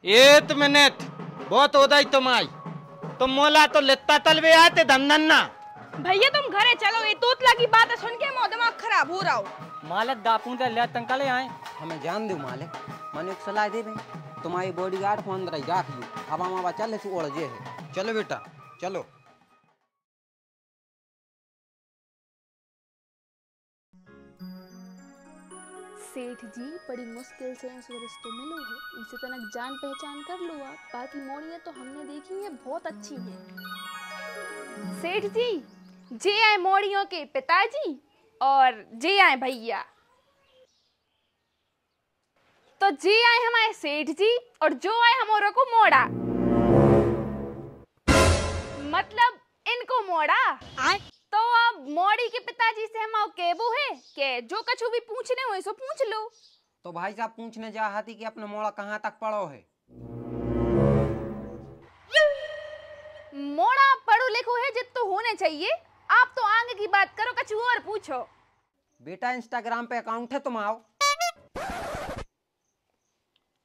एक मिनट बहुत हो दाई तुम आई तुम मोला तो लेता तलवे आते धंधन्ना। भैया तुम घरे चलो, ये तोतला की बात सुन के मोर दिमाग खराब हो रहा हो। मालिक दापूं दे ले तंकले आए हमें जान दो मालिक मैंने एक सलाह दे तुम्हारी बॉडीगार्ड को अंदर ही राख लो। अब हम चले तू ओढ़ जे है। चलो बेटा चलो। सेठ जी बड़ी मुश्किल से इस रिश्ते मिलो है, इनसे तनक जान पहचान कर लो आप। बाकी मोड़ियाँ तो हमने देखी है, बहुत अच्छी है। सेठ जी जे आए मोड़ियों के पिताजी और जे आए भैया। तो जे आए हमारे सेठ जी और जो आए हमारे को मोड़ा, मतलब इनको मोड़ा। तो अब मोड़ी के पिताजी से हम केबो है कि जो कछु भी पूछने हो सो पूछ लो। तो भाई साहब पूछने जा हाथी कि अपना मोड़ा कहाँ तक पढ़ो है। मोड़ा पढ़ो लिखो है जित तो होने चाहिए। आप तो आगे की बात करो, कछु और पूछो। बेटा इंस्टाग्राम पे अकाउंट है तुम आओ।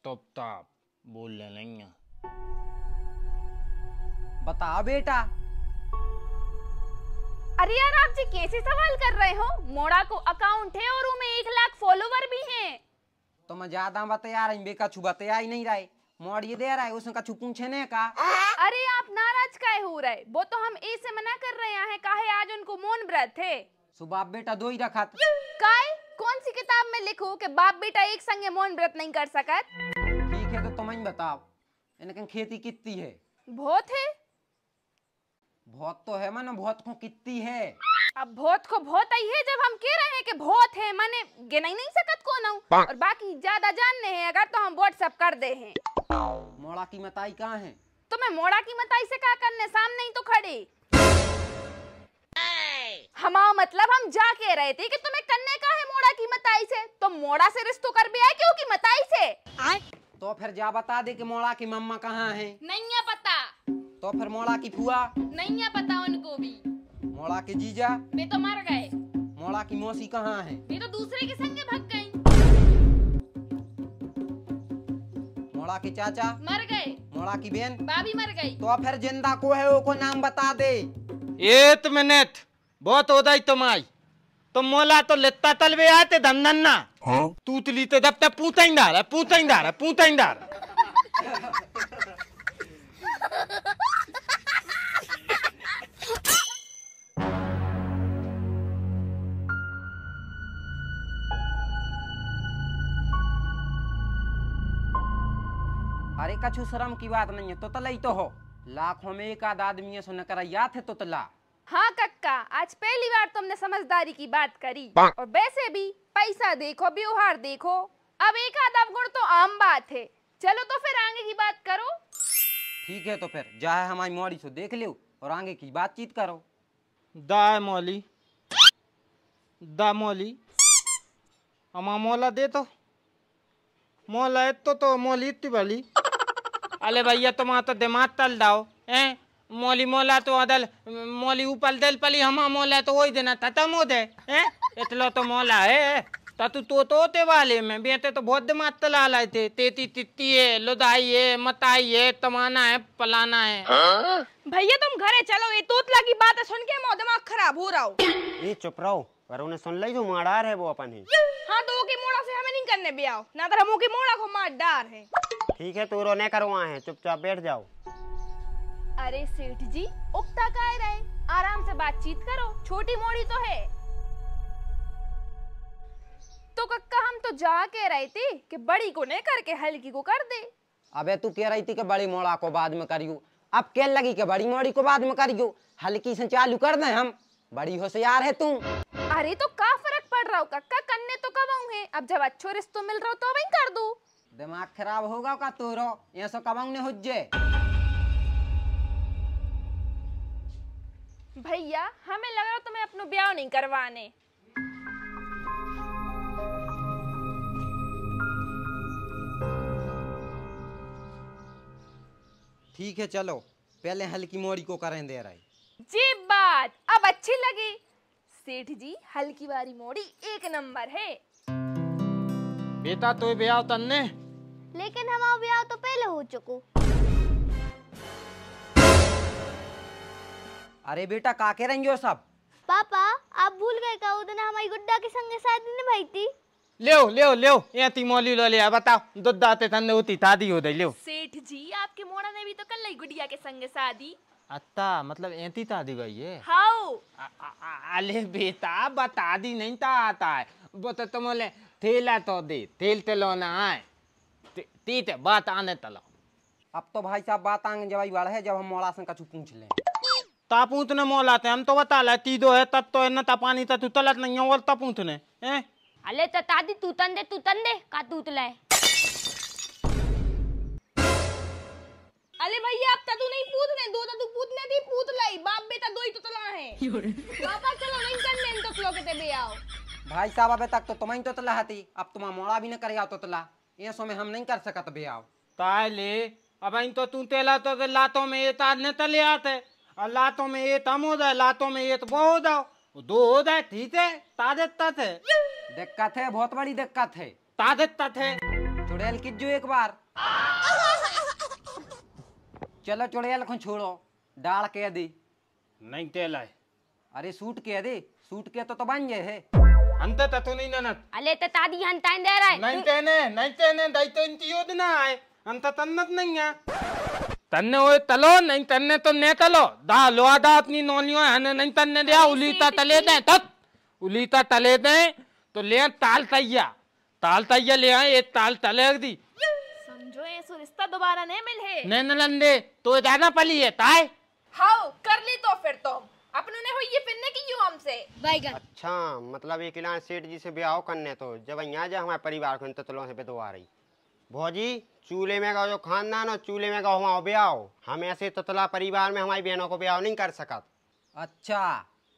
तब बोल ले नहीं है। बताओ बेटा। अरे यार आप जी कैसे सवाल कर रहे हो? मोड़ा को अकाउंट है और उनमें 1 लाख फॉलोवर भी हैं। तो मैं ज्यादा बता रही बेका छू बताया ही नहीं रहे। मोड़ ये दे रहा है उसने कछु पूछे ने का। अरे आप नाराज काहे हो रहे? वो तो हम ऐसे मना कर रहे हैं काहे आज उनको मौन व्रत है। सुबह बेटा दो ही रखा काय कौन सी किताब में लिखो कि बाप बेटा एक संगे मौन व्रत नहीं कर सकत? ठीक है तो तुम ही बताओ इनके खेती कितनी है? बहुत है। बहुत तो है मानो बहुत को कितनी है? अब बहुत को बहुत आई है जब हम कह रहे हैं कि बहुत है, माने गिना ही नहीं सकत कौन हूँ। और बाकी ज्यादा जानने हैं अगर तो हम व्हाट्सएप कर दे हैं। मोड़ा की मताई कहाँ है? तो मैं मोड़ा की मताई से क्या करने, सामने ही तो खड़े। हमारा मतलब हम जा के रहे थे कि तुम्हें करने का है मोड़ा की मताई से, तो मोड़ा से रिश्तों कर भी आए क्यों की मताई से। तो फिर जा बता दे कि मोड़ा की मम्मा कहाँ है? नहीं है पता। तो फिर मोड़ा की फुआ? नहीं है पता उनको भी। मोड़ा के जीजा? वे तो मर गए। मोड़ा की मौसी कहाँ है? वे तो दूसरे के संगे भाग गई। मोड़ा के चाचा? मर गए। मोड़ा की बहन? भाभी मर गई। तो फिर जिंदा को है वो को नाम बता दे। एक मिनट बहुत हो दाई तुम आई तुम मोला तो लेता तलवे आते धंधन्ना। तूतली तो दब तक पूतईंदार है पूतईंदार है पूतईंदार। अरे कछु शर्म की बात नहीं है। तो तला ही तो हो लाखों में एक आध आदमी सुन कर याद है तो तला। हाँ कक्का आज पहली बार तुमने समझदारी की बात करी। और वैसे भी पैसा देखो व्यवहार देखो, अब एक आधा गुण तो आम बात है। चलो तो फिर आगे की बात करो। ठीक है तो फिर जाए हमारी मोड़ी से देख लो और आगे की बातचीत करो। दा मौली दा मौली हमा मोला दे तो मोला इतो तो मोली इतनी भली। अले भैया तुम तो दिमाग तल दाओ हैं। मोली मोला तो अदल मोली ऊपर दिल पली हमा मोला तो वही देना खत्म हो दे हैं। इतलो तो मोला है तू तोते वाले में बेटे तो बहुत दिमाग तला लाए थे। तेती तित्ती है लुदाई है मताई है तमाना है पलाना है। भैया तुम घरे चलो, ये तोतला की बात सुन के मोर दिमाग खराब हो रहा हो। ये चुप रहो पर उन्हें सुन ली जो माड़ार है वो अपन है। हाँ तो के मोड़ा से हमें नहीं करने भी आओ ना, तो हम के मोड़ा को मार डार है। ठीक है तो रोने करवा है, चुपचाप बैठ जाओ। अरे सेठ जी उगता काय रहे, आराम से बातचीत करो, छोटी मोड़ी तो है। तो कक्का हम तो जा के रहे थे कि बड़ी को नहीं करके हल्की को कर दे। अबे तू कह रही थी कि बड़ी मोड़ा को बाद में करियो, अब क्या लगी कि बड़ी मोड़ी को बाद में करियो? हल्की से चालू कर दे हम। बड़ी होशियार है तू। अरे तो का फर्क पड़ रहा हो कक्का, करने तो कब आऊंगे, अब जब अच्छो रिश्तों मिल रहा हो तो वही कर दो। दिमाग खराब होगा का तोरो? ये सो कब ने हो जे। भैया हमें लग रहा तुम्हें अपना ब्याह नहीं करवाने। ठीक है चलो पहले हल्की मोड़ी को करें दे रहे। जी बात अब अच्छी लगी। सेठ जी हल्की वाली मोड़ी एक नंबर है। बेटा तो ब्याह तन्ने लेकिन हमारा ब्याह तो पहले हो चुको। अरे बेटा का कह रही हो सब? पापा आप भूल गए का उस दिन हमारी गुड्डा के संग शादी निभाई थी। लियो लियो लियो एती मौली लो लिया बताओ दुद्ध आते तन्ने होती शादी हो गई लियो। सेठ जी आपके मोड़ा ने भी तो कर ली गुड़िया के संग शादी। अत्ता मतलब एती शादी गई है। हाउ अले बेटा बता दी नहीं था आता है वो तो तुम बोले थैला तो दे तेल तेलोना है तीत बात आने तलो। अब तो भाई साहब बात आगे जब वाला है जब हम मोड़ा से कछु पूछ लें। तापूत ने मोलाते हम तो बता ला तीदो है तब तो है न ता पानी ता तू तलत नहीं है और तापूत ने हैं। अले तो तादी तू तन दे का तूत लाए। अले भैया अब तू नहीं पूछने दो तू पूछने दी पूछ लाई बाप बेटा दो ही तो तला है। पापा चलो नहीं करने तो लोग ते बे आओ। भाई साहब अबे तक तो तुम्हें तो तला हती अब तुम्हारा मोड़ा भी न करे तो तला ये सो में हम नहीं कर सकत बे आओ। ताले अब इन तो तू तेला तो लातों में ये तार ने तले आते और लातों में ये तम हो जाए लातों में ये तो वो हो जाओ दो हो जाए ठीक है ताजता थे दिक्कत है बहुत बड़ी दिक्कत है ताजता थे चुड़ैल किज्जू एक बार चलो चुड़ैल को छोड़ो डाल के दे नहीं तेला है। अरे सूट के दे सूट के तो बन जाए है अंत तू नहीं ननत अले तो तादी हंताइन दे रहा है। नहीं तेने दाई तो इंती योद ना आए अंत तन्नत नहीं है तन्ने ओए तलो नहीं तन्ने तो ने तलो दा लोआ दा अपनी नौलियों हने नहीं तन्ने दिया उलीता तले दे तत उलीता तले दे तो ले ताल तैया ले आए एक ताल तले दी समझो ऐसो रिश्ता दोबारा नहीं मिल है। नैन लंदे तो जाना पली है ताए। हाउ कर ली तो फिर तुम अपने ने हुई ये फिरने की क्यों हमसे। अच्छा मतलब एक इलान सेठ जी से ब्याह करने तो जब यहाँ जा हमारे परिवार को तो तलों से बेदो आ रही भौजी चूल्हे में का जो खानदान हो चूल्हे में का हुआ ब्याह हम ऐसे ततला परिवार में हमारी बहनों को ब्याह नहीं कर सकत। अच्छा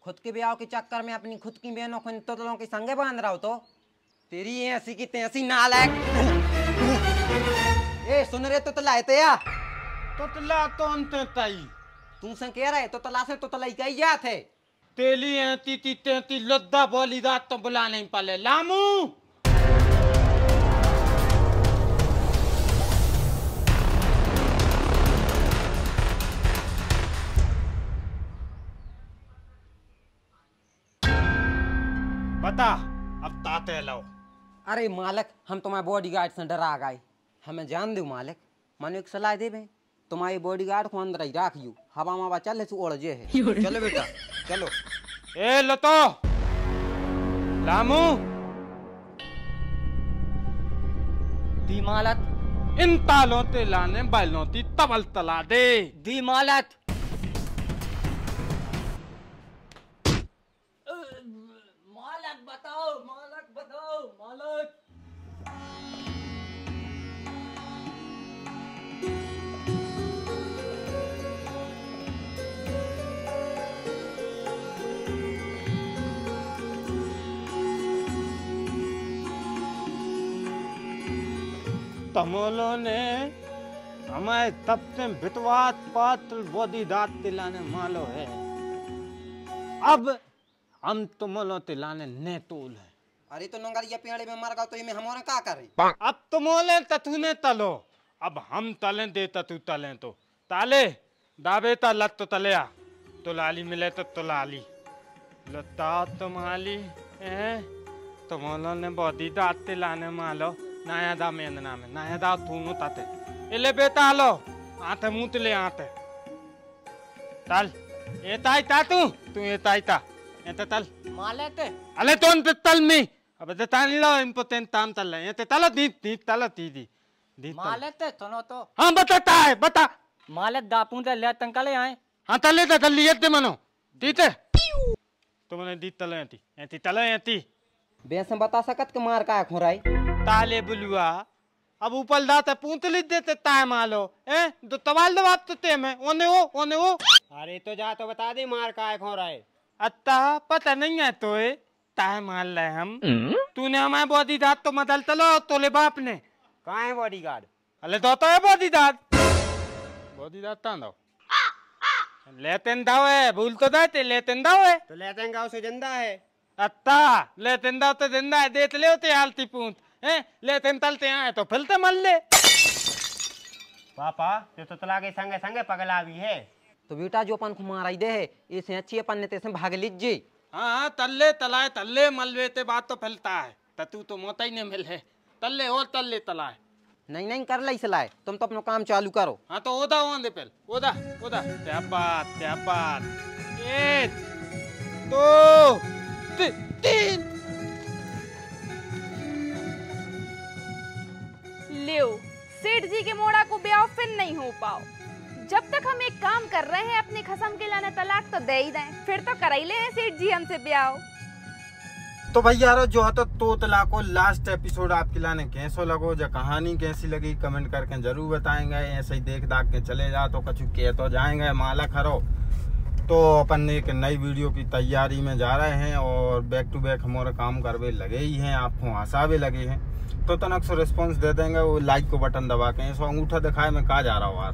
खुद के ब्याह के चक्कर में अपनी खुद की बहनों को ततलों के संगे बांध रहा हो तो तेरी ऐसी की तैसी नालायक। ए सुन रहे ततला है तया ततला तो अंत ताई तू से कह रहे ततला से ततला ही कही जात है तेली ऐती ती तेती लद्दा बोली दात तो बुला नहीं पाले लामू बता अब ताते लो। अरे मालिक हम तुम्हारे बॉडीगार्ड से डरा गए हमें जान दो मालिक मानो एक सलाह दे तुम्हारी बॉडीगार्ड को अंदर ही राखियो हवा मावा चले तू उड़ जे है चलो बेटा चलो। ए लतो लामू दी मालत इन तालों ते लाने बैलों ती तबल तला दे दी मालत मालक बताओ मालक तमोलो ने हमारे तब से बितवात पात्र बोधी दात तिलाने मालो है अब हम तुमलो तिलाने ने तोल है। अरे तो नंगरिया पेड़े में मर गया तो ये हमारे क्या करे अब तुमोले ततुने तलो अब हम तले दे तू तले तो ताले दावे ता लत तो तले आ तो लाली मिले तो लाली लता तुम्हारी तुमलो ने बोधी दात तिलाने मालो नाया दा मेन नाम है नाया दा तूनु ताते इले बेटा आलो आते मुंह ले आते तल ये ताई ता तू ये ताई ता ये तल मालत अले तो पे तल में अब ते तान लो इम्पोर्टेंट ताम तल ये ते तल दी तल दी मालत सुनो तो हां बताता है बता मालत दापूं दे ले तंकले आए हां तले ते तल ये ते मनो दीते तुमने दी तल एती तल एती बेसम बता सकत के मार का खोराई ताले बुलुआ अब ऊपर दाते पूंतली देते ताय मालो तो तवाल दबाब तो ते में ओने वो अरे तो जा तो बता दे मार का हो रहा है। अत्ता पता नहीं है तो ताय माल ले हम तूने हमारे बॉडी दात तो मदल तलो तोले बाप ने कहाँ है बॉडीगार्ड? अले तो है बॉडी दात तांदो लेतेन दाव है भूल तो दाते लेतेन दाव है तो लेते गाँव से जिंदा है। अत्ता लेतेन दाव तो जिंदा है देख ले होते हालती पूंत हैं ले तेन तलते आए तो फिलते मल ले। पापा जो तोतला के संगे संगे पगला भी है। तो बेटा जो अपन को माराई दे है इसे अच्छी अपन ने तेसे भाग लीजिए। हाँ तल्ले तलाए तल्ले मलवे ते बात तो फैलता है। तू तो मोता ही नहीं मिल है तल्ले और तल्ले तलाए। नहीं नहीं कर लाई सलाह, तुम तो अपना काम चालू करो। हाँ तो ओदा दे पहले ओदा ओदा क्या बात 1 2 3 लियो सेठ जी के मोड़ा को ब्याह फिर नहीं हो पाओ। जब तक हम एक काम कर रहे हैं अपने खसम के लाने तलाक तो दे ही दें, फिर तो कर ही ले सेठ जी हमसे ब्याह। तो भैया जो है तो तोतला को लास्ट एपिसोड आपके लाने कैसो लगो, जो कहानी कैसी लगी कमेंट करके जरूर बताएंगे। ऐसे ही देख दाख के चले जा तो कछु कह तो जाएंगे माला खरो। तो अपन एक नई वीडियो की तैयारी में जा रहे हैं और बैक टू बैक हमारे काम करवे लगे ही हैं, आपको हंसावे लगे हैं। तो तनक से रिस्पॉन्स दे देंगे वो लाइक को बटन दबा के। ऐसा अंगूठा दिखाए में कहा जा रहा हो यार,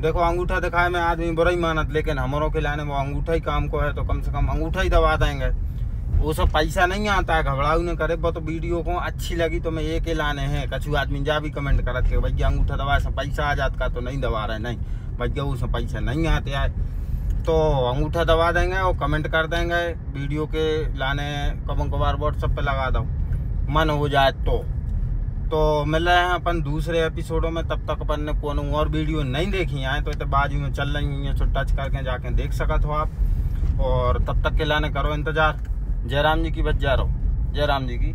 देखो अंगूठा दिखाए में आदमी बुरा ही मानत, लेकिन हमारों के लाने वो अंगूठा ही काम को है तो कम से कम अंगूठा ही दबा देंगे। वो सब पैसा नहीं आता है, घबराऊ न करे। वो तो वीडियो को अच्छी लगी तो मैं एक ही लाने हैं। कछु आदमी जा भी कमेंट करत के भैया अंगूठा दबाए से पैसा आ जाता का तो नहीं दबा रहे, नहीं भैया वो सब पैसा नहीं आते आए तो अंगूठा दबा देंगे और कमेंट कर देंगे। वीडियो के लाने कबों कबार व्हाट्सएप पे लगा दो मन हो जाए तो मिल रहे हैं अपन दूसरे एपिसोडों में। तब तक अपन ने कोनो और वीडियो नहीं देखी है तो बाजू में चल रही है, तो टच करके जाके देख सकत हो आप। और तब तक के लाने करो इंतजार। जयराम जी की बच जा रहो, जयराम जी की।